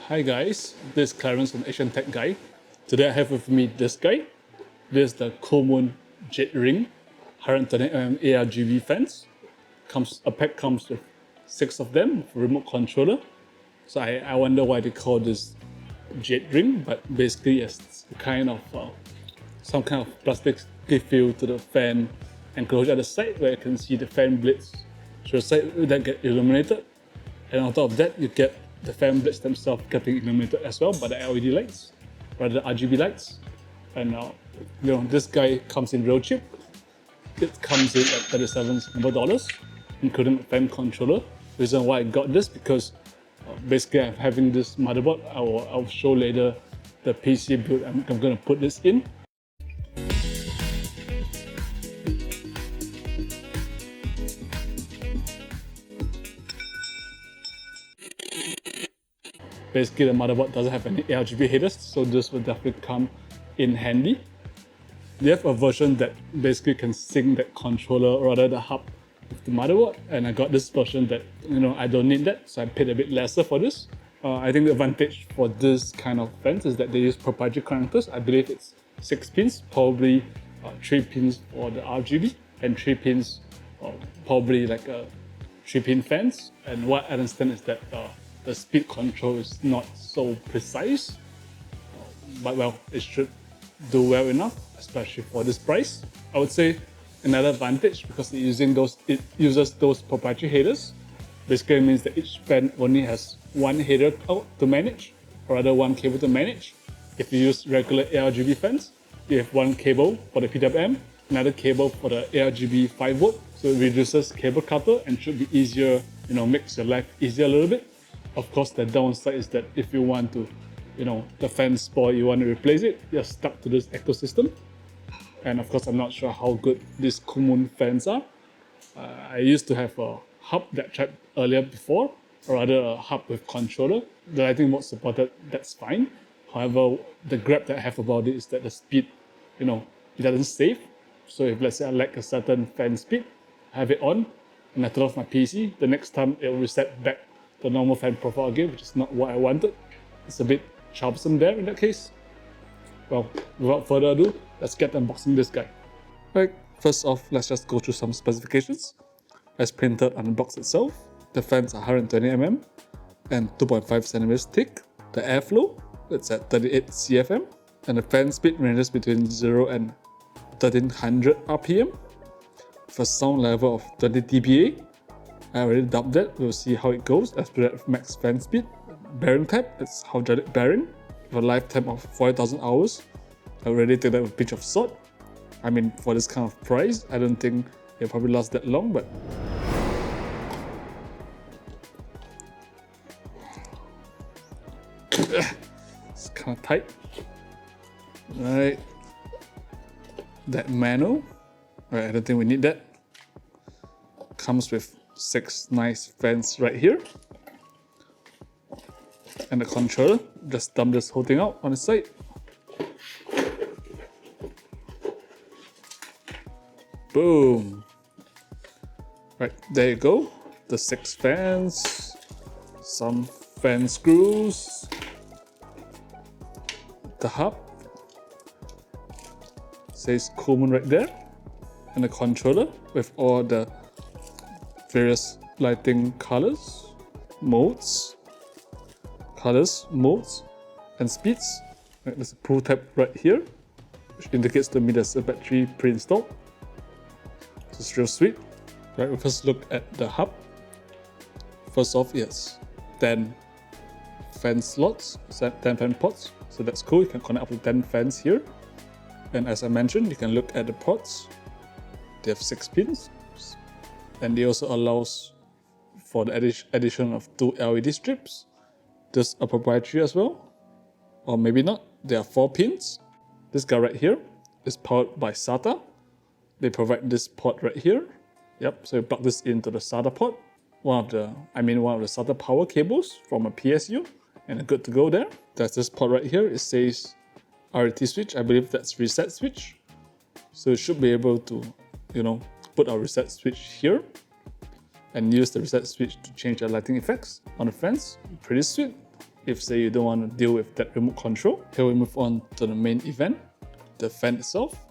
Hi guys, this is Clarence from Asian Tech Guy. Today I have with me this guy. This is the Coolmoon Jade ring, 120mm ARGB fans. A pack comes with 6 of them with a remote controller. So I wonder why they call this Jade ring, but basically it's some kind of plastic feel to the fan enclosure at the side where you can see the fan blades to the side that get illuminated. And on top of that, you get the fan blades themselves getting illuminated as well by the LED lights, rather the RGB lights. And this guy comes in real cheap. It comes in at $37, including the fan controller. Reason why I got this because basically I'm having this motherboard. I'll show later the PC build I'm going to put this in. Basically, the motherboard doesn't have any ARGB headers, so this will definitely come in handy. They have a version that basically can sync that controller, or rather the hub, with the motherboard. And I got this version that I don't need that, so I paid a bit lesser for this. I think the advantage for this kind of fans is that they use proprietary connectors. I believe it's 6 pins, probably 3 pins for the RGB, and 3 pins, probably like a 3-pin fans. And what I understand is that the speed control is not so precise, but well, it should do well enough, especially for this price. I would say another advantage, because it uses those proprietary headers, basically means that each fan only has one header out to manage, or rather one cable to manage. If you use regular ARGB fans, you have one cable for the PWM, another cable for the ARGB 5V, so it reduces cable clutter and should be easier, makes your life easier a little bit. Of course, the downside is that if you want to, the fan spoil, you want to replace it, you're stuck to this ecosystem. And of course, I'm not sure how good these Coolmoon fans are. I used to have a hub that tried earlier before, or rather a hub with controller. The lighting mode supported, that's fine. However, the gripe that I have about it is that the speed, it doesn't save. So if let's say I like a certain fan speed, I have it on, and I turn off my PC, the next time it will reset back the normal fan profile again, which is not what I wanted. It's a bit troublesome there in that case. Well, without further ado, let's get unboxing this guy. Right, first off, let's just go through some specifications. As printed on the box itself, the fans are 120mm and 2.5cm thick. The airflow, it's at 38 CFM, and the fan speed ranges between 0 and 1300 RPM. For sound level of 20 dBA, I already dubbed that. We'll see how it goes. As per that, max fan speed. Bearing type, it's hydraulic bearing with a lifetime of 40,000 hours. I already take that with a pinch of salt. I mean, for this kind of price, I don't think it'll probably last that long, but it's kind of tight. Right, that manual. Right, I don't think we need that. Comes with 6 nice fans right here, and the controller. Just dump this whole thing out on the side. Boom! Right, there you go. The 6 fans, some fan screws, the hub, says Coolmoon right there, and the controller with all the various lighting colors, modes, and speeds. Right, there's a pull tab right here, which indicates to me there's a battery pre-installed. So it's real sweet. Right, we first look at the hub. First off, yes, 10 fan slots, 10 fan ports. So that's cool, you can connect up to 10 fans here. And as I mentioned, you can look at the ports. They have 6 pins. And they also allows for the addition of 2 LED strips. These are proprietary as well, or maybe not. There are 4 pins. This guy right here is powered by SATA. They provide this port right here. Yep, so you plug this into the SATA port. One of the SATA power cables from a PSU, and good to go there. There's this port right here. It says RT switch. I believe that's reset switch. So you should be able to, put our reset switch here and use the reset switch to change the lighting effects on the fans. Pretty sweet. if say you don't want to deal with that remote control. Here we move on to the main event, the fan itself.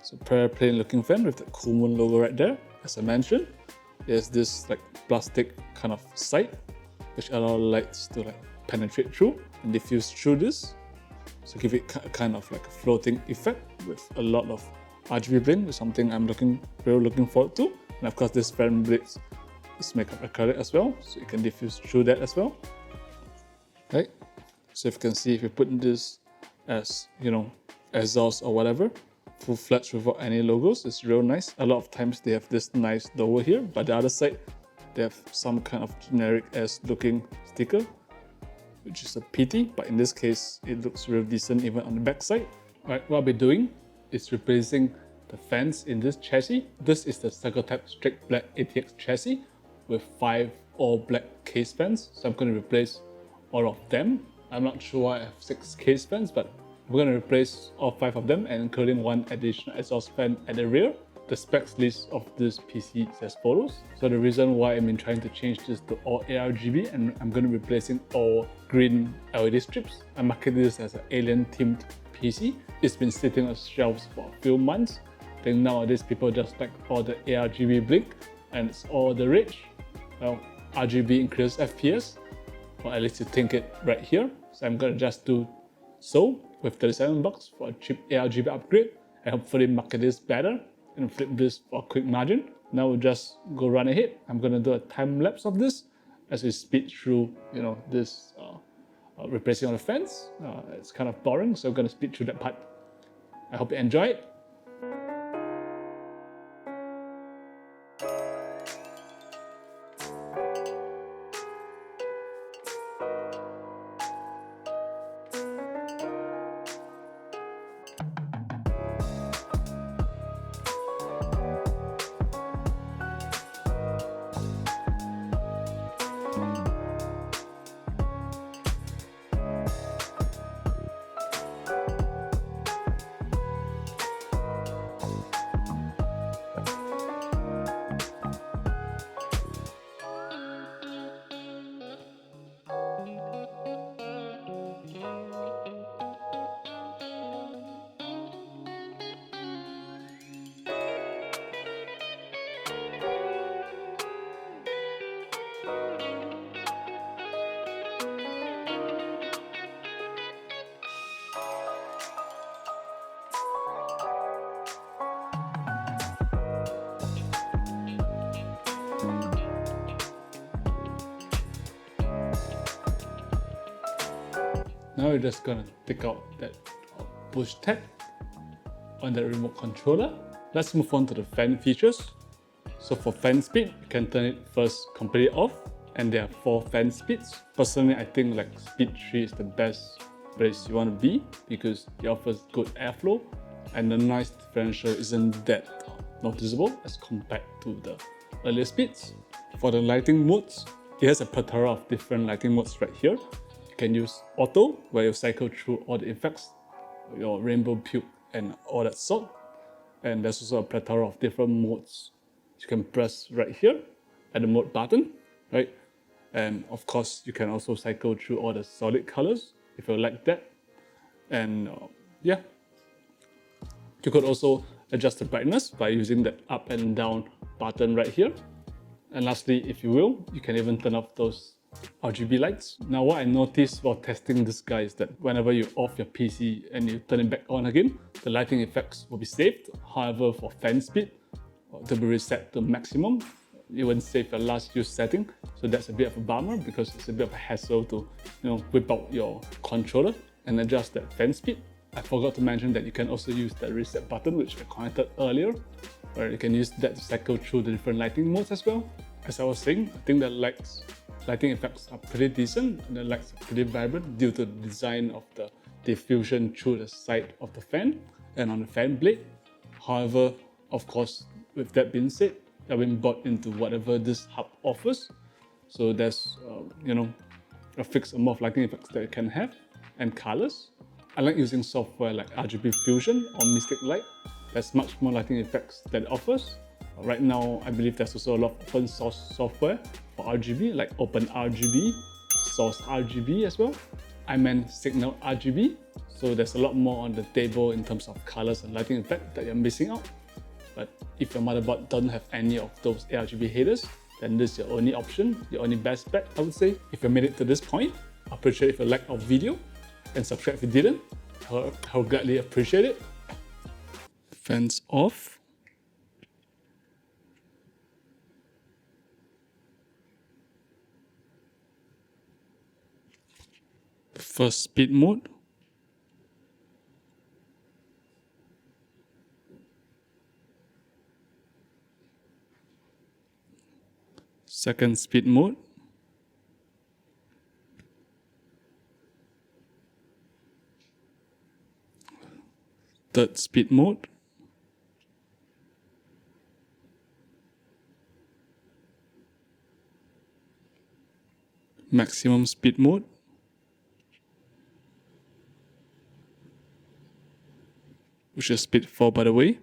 So very plain looking fan with the Coolmoon logo right there. As I mentioned, there's this like plastic kind of side which allows lights to like penetrate through and diffuse through this. So give it kind of like a floating effect with a lot of RGB bling, which is something I'm really looking forward to. And of course this fan blades is made of acrylic as well, so you can diffuse through that as well. Right? So if you can see, if you put this as, you know, exhaust or whatever, full-fledged without any logos, it's real nice. A lot of times they have this nice logo here, but the other side they have some kind of generic ass looking sticker, which is a pity, but in this case it looks real decent even on the back side. Alright, what I'll be doing is replacing the fans in this chassis. This is the Circle Type Straight Black ATX chassis with 5 all black case fans, so I'm going to replace all of them. I'm not sure why I have 6 case fans, but we're going to replace all 5 of them and including 1 additional exhaust fan at the rear. The specs list of this PC is as follows. So the reason why I've been trying to change this to all ARGB and I'm going to be replacing all green LED strips. I market this as an alien themed PC. It's been sitting on shelves for a few months. I think nowadays people just like all the ARGB blink and it's all the rage. Well, RGB increases FPS, or at least you think it right here. So I'm going to just do so with 37 bucks for a cheap ARGB upgrade and hopefully market this better and flip this for a quick margin. Now we'll just go run ahead. I'm going to do a time lapse of this as we speed through, you know, this replacing all the fans. It's kind of boring, so I'm going to speed through that part. I hope you enjoy it. Now we're just gonna take out that push tab on the remote controller. Let's move on to the fan features. So for fan speed, you can turn it first completely off, and there are 4 fan speeds. Personally, I think like speed 3 is the best place you want to be because it offers good airflow and the noise differential isn't that noticeable as compared to the earlier speeds. For the lighting modes, it has a plethora of different lighting modes right here. You can use auto, where you cycle through all the effects, your rainbow puke and all that sort. And there's also a plethora of different modes you can press right here at the mode button, right? And of course, you can also cycle through all the solid colors if you like that. And yeah, you could also adjust the brightness by using that up and down button right here. And lastly, if you will, you can even turn off those RGB lights. Now what I noticed while testing this guy is that whenever you off your PC and you turn it back on again, the lighting effects will be saved. However, for fan speed, to be reset to maximum, it won't save your last use setting. So that's a bit of a bummer because it's a bit of a hassle to, you know, whip out your controller and adjust that fan speed. I forgot to mention that you can also use the reset button, which I connected earlier, where you can use that to cycle through the different lighting modes as well. As I was saying, I think the lighting effects are pretty decent and the lights are pretty vibrant due to the design of the diffusion through the side of the fan and on the fan blade. However, of course, with that being said, I've been bought into whatever this hub offers. So there's, you know, a fixed amount of lighting effects that you can have and colors. I like using software like ARGB Fusion or Mystic Light. There's much more lighting effects that it offers. Right now, I believe there's also a lot of open source software for RGB like OpenRGB, source RGB as well. I meant signal RGB, so there's a lot more on the table in terms of colors and lighting effect that you're missing out. But if your motherboard doesn't have any of those ARGB headers, then this is your only option, your only best bet, I would say. If you made it to this point, I appreciate if you liked our video, and subscribe if you didn't. I would gladly appreciate it. Fans off. First speed mode. Second speed mode. Third speed mode. Maximum speed mode. Which is speed 4 by the way.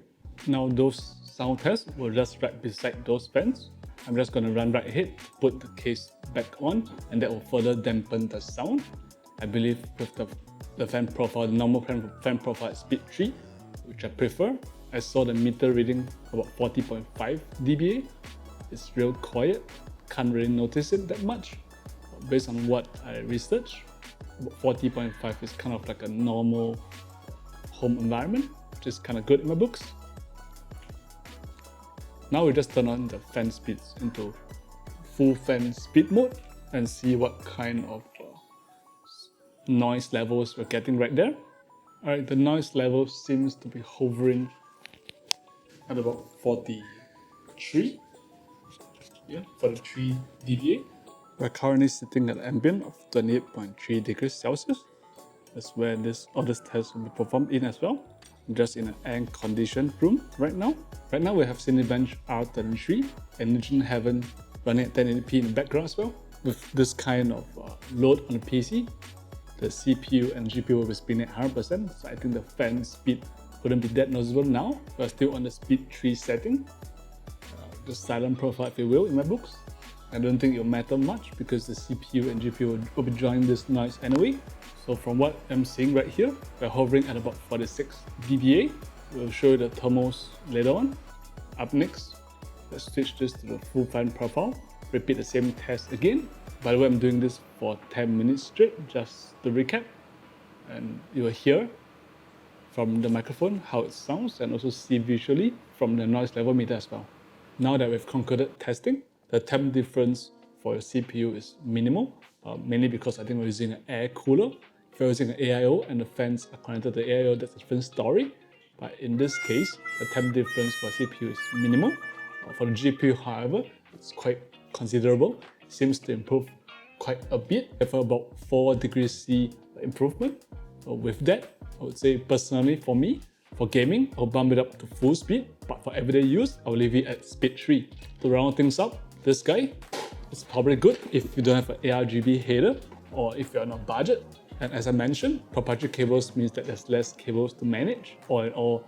Now those sound tests will just right beside those fans. I'm just going to run right ahead, put the case back on, and that will further dampen the sound. I believe with the fan profile, the normal fan profile at speed 3, which I prefer. I saw the meter reading about 40.5 dBA. It's real quiet, can't really notice it that much. Based on what I researched, 40.5 is kind of like a normal home environment, which is kind of good in my books. Now we just turn on the fan speeds into full fan speed mode and see what kind of noise levels we're getting right there. Alright, the noise level seems to be hovering at about 43. Yeah, 43 dBA. We're currently sitting at an ambient of 28.3 degrees Celsius. That's where all this test will be performed in as well. I'm just in an air-conditioned room right now. Right now we have Cinebench R33 and Engine Heaven running at 1080p in the background as well. With this kind of load on the PC, the CPU and GPU will be spinning at 100%, so I think the fan speed wouldn't be that noticeable now. We're still on the speed 3 setting. The silent profile, if you will, in my books. I don't think it'll matter much because the CPU and GPU will be drawing this noise anyway. So from what I'm seeing right here, we're hovering at about 46 dBA. We'll show you the thermals later on. Up next, let's switch this to the full fan profile. Repeat the same test again. By the way, I'm doing this for 10 minutes straight, just to recap. And you will hear from the microphone how it sounds and also see visually from the noise level meter as well. Now that we've concluded testing, the temp difference for your CPU is minimal, mainly because I think we're using an air cooler. If you're using an AIO and the fans are connected to the AIO, that's a different story. But in this case, the temp difference for CPU is minimal. For the GPU, however, it's quite considerable. It seems to improve quite a bit, for about 4 degrees C improvement. So with that, I would say personally for me, for gaming, I'll bump it up to full speed, but for everyday use, I'll leave it at speed 3. To round things up, this guy is probably good if you don't have an ARGB header or if you're on a budget. And as I mentioned, proprietary cables means that there's less cables to manage. All in all,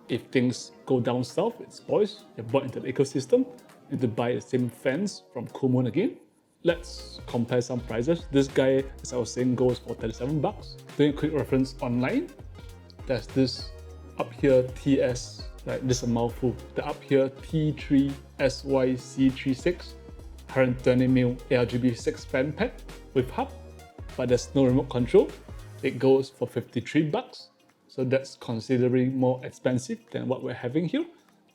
if things go down south, it spoils, you're bought into the ecosystem, you need to buy the same fans from Coolmoon again. Let's compare some prices. This guy, as I was saying, goes for 37 bucks. Doing a quick reference online, there's this up here TS, like this is a mouthful. The up here T3SYC36 120mm ARGB 6 fan pack with hub, but there's no remote control. It goes for 53 bucks. So that's considerably more expensive than what we're having here.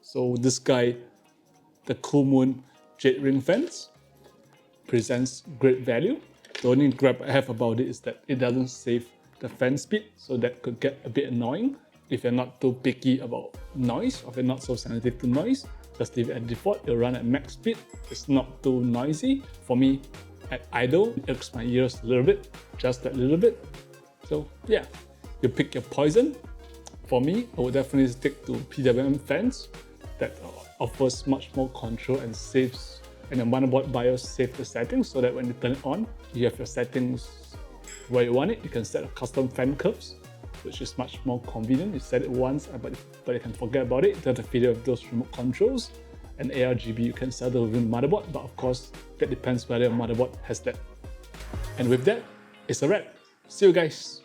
So this guy, the Coolmoon Jade ring fans, presents great value. The only gripe I have about it is that it doesn't save the fan speed, so that could get a bit annoying. If you're not too picky about noise, or if you're not so sensitive to noise, just leave it at default. It'll run at max speed. It's not too noisy. For me, at idle, it irks my ears a little bit, just a little bit. So yeah, you pick your poison. For me, I would definitely stick to PWM fans that offers much more control and saves, and the motherboard BIOS save the settings so that when you turn it on, you have your settings where you want it. You can set a custom fan curves, which is much more convenient. You set it once, but you can forget about it. There's a video of those remote controls. And ARGB, you can set it within the motherboard, but of course, that depends whether your motherboard has that. And with that, it's a wrap. See you guys.